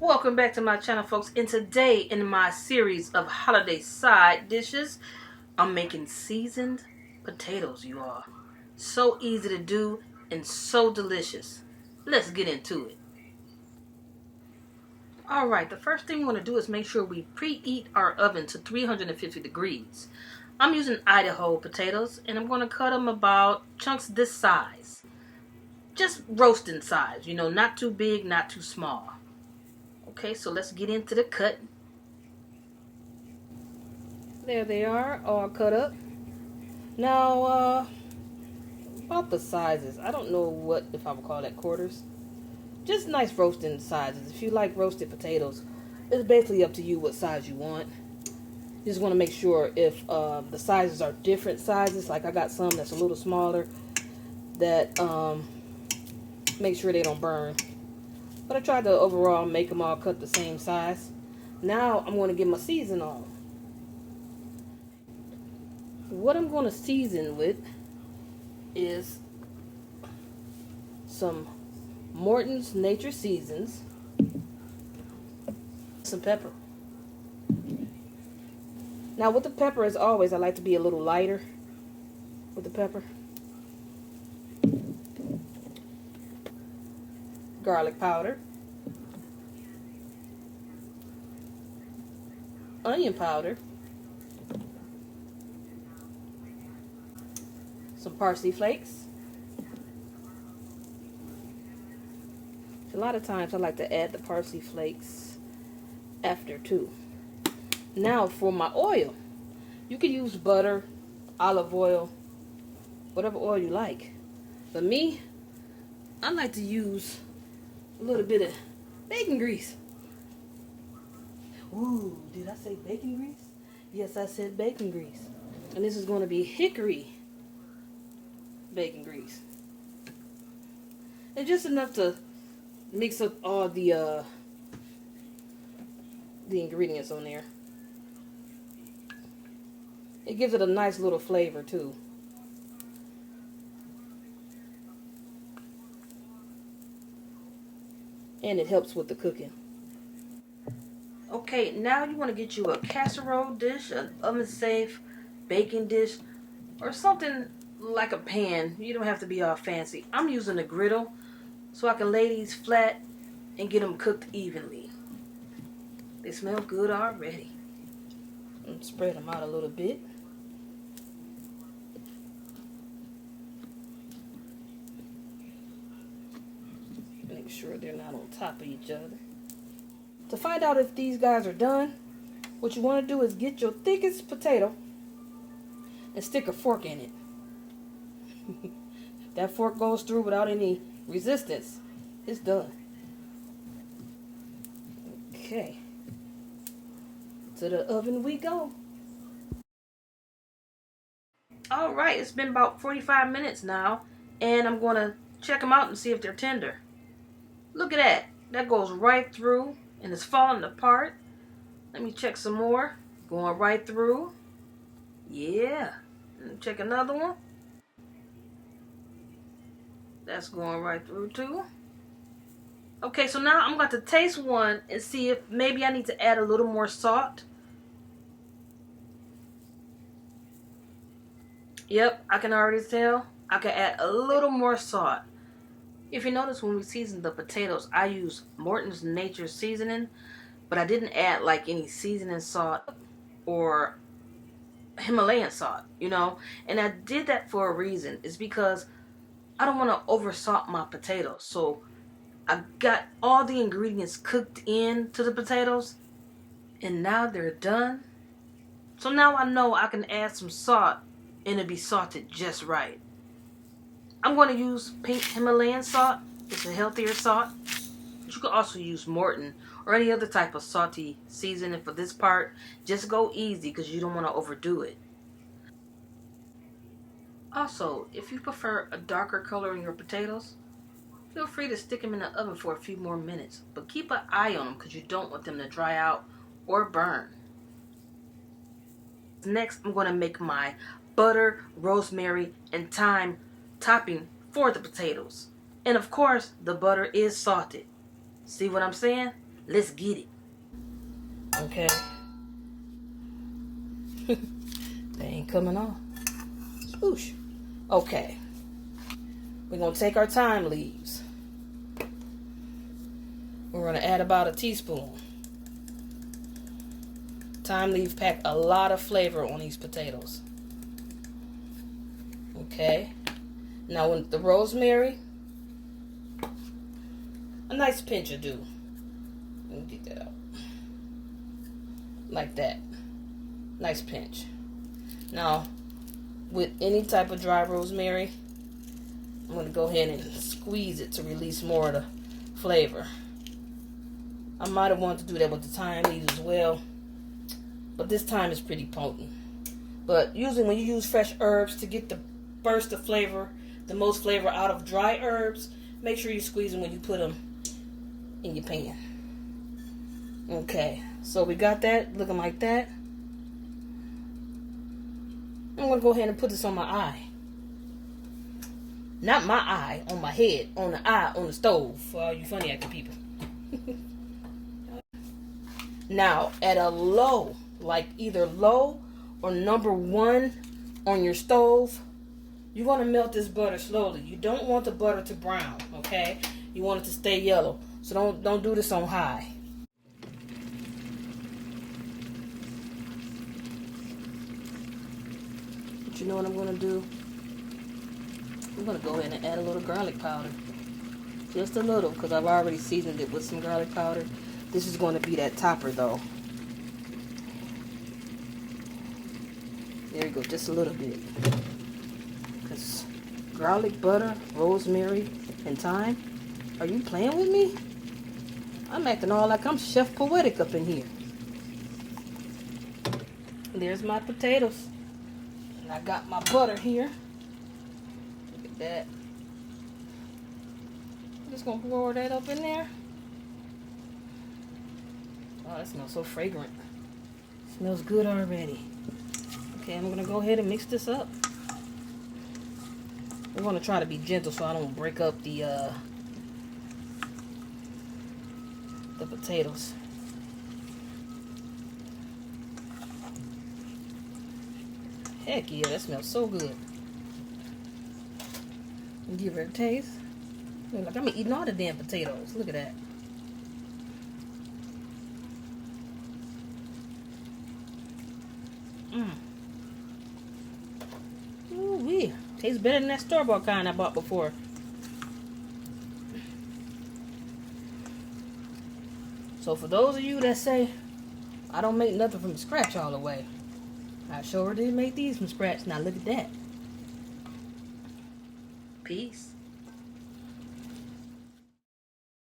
Welcome back to my channel, folks. And today in my series of holiday side dishes, I'm making seasoned potatoes, you all. So easy to do and so delicious. Let's get into it. Alright, the first thing we want to do is make sure we preheat our oven to 350 degrees. I'm using Idaho potatoes and I'm going to cut them about chunks this size. Just roasting size, not too big, not too small. Okay, so let's get into the cutting. There they are, all cut up. Now, about the sizes, I don't know if I would call that quarters. Just nice roasting sizes. If you like roasted potatoes, it's basically up to you what size you want. You just want to make sure if the sizes are different sizes, like I got some that's a little smaller, that make sure they don't burn. But I tried to overall make them all cut the same size. Now I'm going to get my season on. What I'm going to season with is some Morton's Nature Seasons, some pepper. Now with the pepper, as always, I like to be a little lighter with the pepper. Garlic powder, onion powder, some parsley flakes. A lot of times I like to add the parsley flakes after too. Now for my oil, you can use butter, olive oil, whatever oil you like. For me, I like to use a little bit of bacon grease. Ooh, did I say bacon grease? Yes, I said bacon grease. And this is going to be hickory bacon grease. And just enough to mix up all the ingredients on there. It gives it a nice little flavor too. And it helps with the cooking. Okay, now you want to get you a casserole dish, an oven-safe baking dish, or something like a pan. You don't have to be all fancy. I'm using a griddle so I can lay these flat and get them cooked evenly. They smell good already. And spread them out a little bit. Make sure they're not on top of each other. To find out if these guys are done, what you want to do is get your thickest potato and stick a fork in it. If that fork goes through without any resistance, it's done. Okay. To the oven we go. Alright, it's been about 45 minutes now, and I'm going to check them out and see if they're tender. Look at that. That goes right through and it's falling apart. Let me check some more. Going right through. Yeah. Let me check another one. That's going right through too. Okay, so now I'm going to taste one and see if maybe I need to add a little more salt. Yep, I can already tell. I can add a little more salt. If you notice, when we season the potatoes, I use Morton's Nature Seasoning, but I didn't add like any seasoning salt or Himalayan salt, And I did that for a reason. It's because I don't want to over salt my potatoes. So I got all the ingredients cooked into the potatoes, and now they're done. So now I know I can add some salt and it'll be salted just right. I'm going to use pink Himalayan salt. It's a healthier salt. But you can also use Morton or any other type of salty seasoning for this part. Just go easy because you don't want to overdo it. Also, if you prefer a darker color in your potatoes, feel free to stick them in the oven for a few more minutes. But keep an eye on them because you don't want them to dry out or burn. Next, I'm going to make my butter, rosemary, and thyme topping for the potatoes. And of course, the butter is salted. See what I'm saying? Let's get it. Okay. They ain't coming off. Swoosh. Okay. We're going to take our thyme leaves. We're going to add about a teaspoon. Thyme leaves pack a lot of flavor on these potatoes. Okay. Now with the rosemary, a nice pinch will do. Let me get that out. Like that. Nice pinch. Now, with any type of dry rosemary, I'm going to go ahead and squeeze it to release more of the flavor. I might have wanted to do that with the thyme leaves as well, but this thyme is pretty potent. But usually when you use fresh herbs to get the burst of flavor, the most flavor out of dry herbs, make sure you squeeze them when you put them in your pan. Okay, so we got that looking like that. I'm going to go ahead and put this on my eye. Not my eye, on my head, on the eye, on the stove, for all you funny acting people. Now, at a low, like either low or number 1 on your stove, you want to melt this butter slowly. You don't want the butter to brown, okay? You want it to stay yellow. So don't do this on high. But you know what I'm going to do? I'm going to go ahead and add a little garlic powder. Just a little, because I've already seasoned it with some garlic powder. This is going to be that topper, though. There you go, just a little bit. Because garlic, butter, rosemary, and thyme. Are you playing with me? I'm acting all like I'm Chef Poetic up in here. There's my potatoes. And I got my butter here. Look at that. I'm just going to pour that up in there. Oh, that smells so fragrant. Smells good already. Okay, I'm going to go ahead and mix this up. I'm going to try to be gentle so I don't break up the potatoes. Heck yeah, that smells so good. Give her a taste. Look like I'm eating all the damn potatoes. Look at that. Ooh-wee. Tastes better than that store-bought kind I bought before. So for those of you that say, I don't make nothing from scratch all the way, I sure did make these from scratch. Now look at that. Peace.